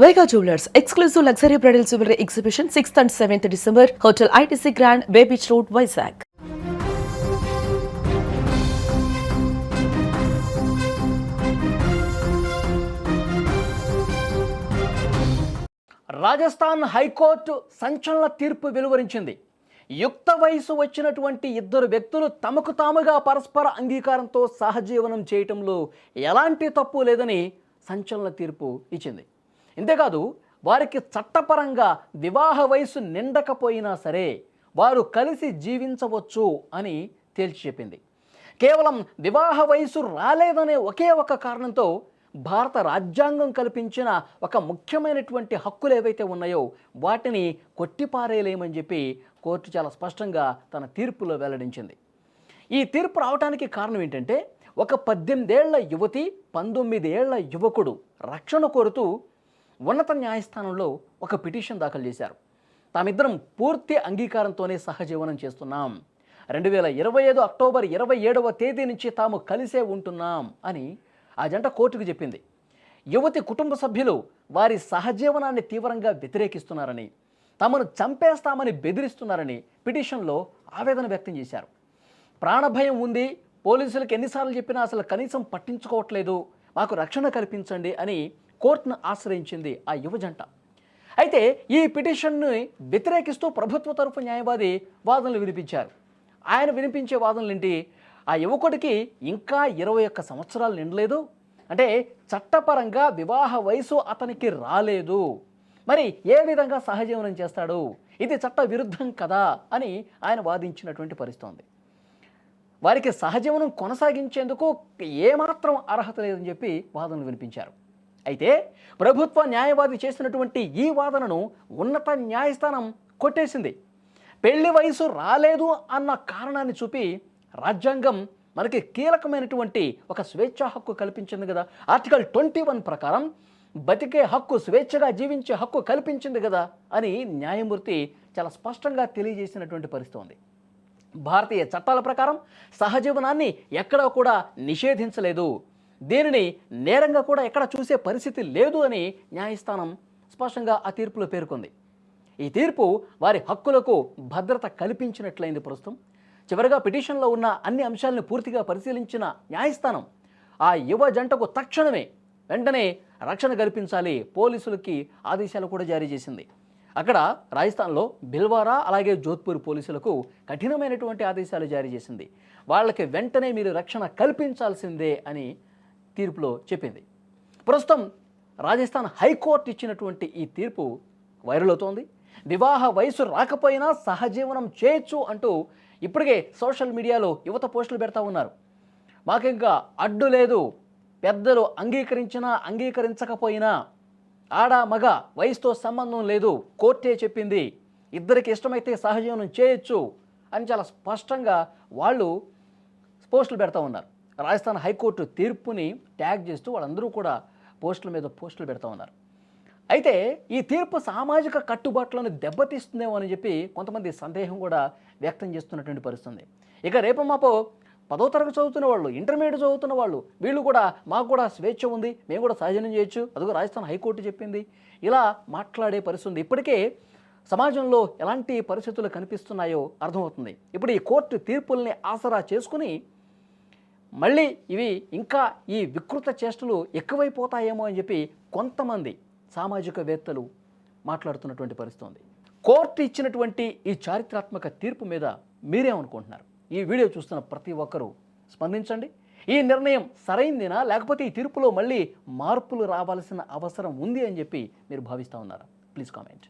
Vega Jewelers exclusive luxury bridal jewelry exhibition 6th and 7th December, Hotel ITC Grand, Bay Beach Road, Vizag. Rajasthan high court సంచలన తీర్పు వెలువరించింది. యుక్త వయసు వచ్చినటువంటి ఇద్దరు వ్యక్తులు తమకు తాముగా పరస్పర అంగీకారంతో సహజీవనం చేయటంలో ఎలాంటి తప్పు లేదని సంచలన తీర్పు ఇచ్చింది. ఇంతేకాదు, వారికి చట్టపరంగా వివాహ వయసు నిండకపోయినా సరే వారు కలిసి జీవించవచ్చు అని తేల్చి చెప్పింది. కేవలం వివాహ వయసు రాలేదనే ఒకే ఒక కారణంతో భారత రాజ్యాంగం కల్పించిన ఒక ముఖ్యమైనటువంటి హక్కులు ఏవైతే ఉన్నాయో వాటిని కొట్టిపారేయలేమని చెప్పి కోర్టు చాలా స్పష్టంగా తన తీర్పులో వెల్లడించింది. ఈ తీర్పు రావడానికి కారణం ఏంటంటే, ఒక 18 ఏళ్ల యువతి 19 ఏళ్ల యువకుడు రక్షణ కోరుతూ ఉన్నత న్యాయస్థానంలో ఒక పిటిషన్ దాఖలు చేశారు. తామిద్దరం పూర్తి అంగీకారంతోనే సహజీవనం చేస్తున్నాం, 2025 అక్టోబర్ 27వ తేదీ నుంచి తాము కలిసే ఉంటున్నాం అని ఆ జంట కోర్టుకు చెప్పింది. యువతి కుటుంబ సభ్యులు వారి సహజీవనాన్ని తీవ్రంగా వ్యతిరేకిస్తున్నారని, తమను చంపేస్తామని బెదిరిస్తున్నారని పిటిషన్లో ఆవేదన వ్యక్తం చేశారు. ప్రాణభయం ఉంది, పోలీసులకు ఎన్నిసార్లు చెప్పినా అసలు కనీసం పట్టించుకోవట్లేదు, మాకు రక్షణ కల్పించండి అని కోర్టును ఆశ్రయించింది ఆ యువజంట. అయితే ఈ పిటిషన్ని వ్యతిరేకిస్తూ ప్రభుత్వ తరఫు న్యాయవాది వాదనలు వినిపించారు. ఆయన వినిపించే వాదనలు ఏంటి? ఆ యువకుడికి ఇంకా 21 సంవత్సరాలు నిండలేదు, అంటే చట్టపరంగా వివాహ వయసు అతనికి రాలేదు, మరి ఏ విధంగా సహజీవనం చేస్తాడు, ఇది చట్ట విరుద్ధం కదా అని ఆయన వాదించినటువంటి పరిస్థితి ఉంది. వారికి సహజీవనం కొనసాగించేందుకు ఏమాత్రం అర్హత లేదని చెప్పి వాదనలు వినిపించారు. అయితే ప్రభుత్వ న్యాయవాది చేసినటువంటి ఈ వాదనను ఉన్నత న్యాయస్థానం కొట్టేసింది. పెళ్లి వయసు రాలేదు అన్న కారణాన్ని చూపి రాజ్యాంగం మనకి కీలకమైనటువంటి ఒక స్వేచ్ఛా హక్కు కల్పించింది కదా, ఆర్టికల్ 21 ప్రకారం బతికే హక్కు, స్వేచ్ఛగా జీవించే హక్కు కల్పించింది కదా అని న్యాయమూర్తి చాలా స్పష్టంగా తెలియజేసినటువంటి పరిస్థితి ఉంది. భారతీయ చట్టాల ప్రకారం సహజీవనాన్ని ఎక్కడా కూడా నిషేధించలేదు, దీనిని నేరంగా కూడా ఎక్కడ చూసే పరిస్థితి లేదు అని న్యాయస్థానం స్పష్టంగా ఆ తీర్పులో పేర్కొంది. ఈ తీర్పు వారి హక్కులకు భద్రత కల్పించినట్లయింది. ప్రస్తుతం చివరిగా పిటిషన్లో ఉన్న అన్ని అంశాలను పూర్తిగా పరిశీలించిన న్యాయస్థానం ఆ యువ జంటకు తక్షణమే వెంటనే రక్షణ కల్పించాలి, పోలీసులకి ఆదేశాలు కూడా జారీ చేసింది. అక్కడ రాజస్థాన్లో భిల్వారా అలాగే జోధ్పూర్ పోలీసులకు కఠినమైనటువంటి ఆదేశాలు జారీ చేసింది. వాళ్ళకి వెంటనే మీరు రక్షణ కల్పించాల్సిందే అని తీర్పులో చెప్పింది. ప్రస్తుతం రాజస్థాన్ హైకోర్టు ఇచ్చినటువంటి ఈ తీర్పు వైరల్ అవుతోంది. వివాహ వయసు రాకపోయినా సహజీవనం చేయొచ్చు అంటూ ఇప్పటికే సోషల్ మీడియాలో యువత పోస్టులు పెడతా ఉన్నారు. మాకింకా అడ్డు లేదు, పెద్దలు అంగీకరించినా అంగీకరించకపోయినా ఆడ మగ వయసుతో సంబంధం లేదు, కోర్టే చెప్పింది, ఇద్దరికి ఇష్టమైతే సహజీవనం చేయొచ్చు అని చాలా స్పష్టంగా వాళ్ళు పోస్టులు పెడతా ఉన్నారు. రాజస్థాన్ హైకోర్టు తీర్పుని ట్యాగ్ చేస్తూ వాళ్ళందరూ కూడా పోస్టుల మీద పోస్టులు పెడతా ఉన్నారు. అయితే ఈ తీర్పు సామాజిక కట్టుబాట్లను దెబ్బతీస్తుందేమో అని చెప్పి కొంతమంది సందేహం కూడా వ్యక్తం చేస్తున్నటువంటి పరిస్థితుంది. ఇక రేపు మాపో 10వ తరగతి చదువుతున్న వాళ్ళు, ఇంటర్మీడియట్ చదువుతున్న వాళ్ళు, వీళ్ళు కూడా మాకు కూడా స్వేచ్ఛ ఉంది, మేము కూడా సహజనం చేయొచ్చు, అదిగో రాజస్థాన్ హైకోర్టు చెప్పింది, ఇలా మాట్లాడే పరిస్థితి ఇప్పటికే సమాజంలో ఎలాంటి పరిస్థితులు కనిపిస్తున్నాయో అర్థమవుతుంది. ఇప్పుడు ఈ కోర్టు తీర్పుల్ని ఆసరా చేసుకుని మళ్ళీ ఇవి ఇంకా ఈ వికృత చేష్టలు ఎక్కువైపోతాయేమో అని చెప్పి కొంతమంది సామాజికవేత్తలు మాట్లాడుతున్నటువంటి పరిస్థితి ఉంది. కోర్టు ఇచ్చినటువంటి ఈ చారిత్రాత్మక తీర్పు మీద మీరేమనుకుంటున్నారు? ఈ వీడియో చూస్తున్న ప్రతి ఒక్కరూ స్పందించండి. ఈ నిర్ణయం సరైందేనా, లేకపోతే ఈ తీర్పులో మళ్ళీ మార్పులు రావాల్సిన అవసరం ఉంది అని చెప్పి మీరు భావిస్తూ ఉన్నారా? Please comment.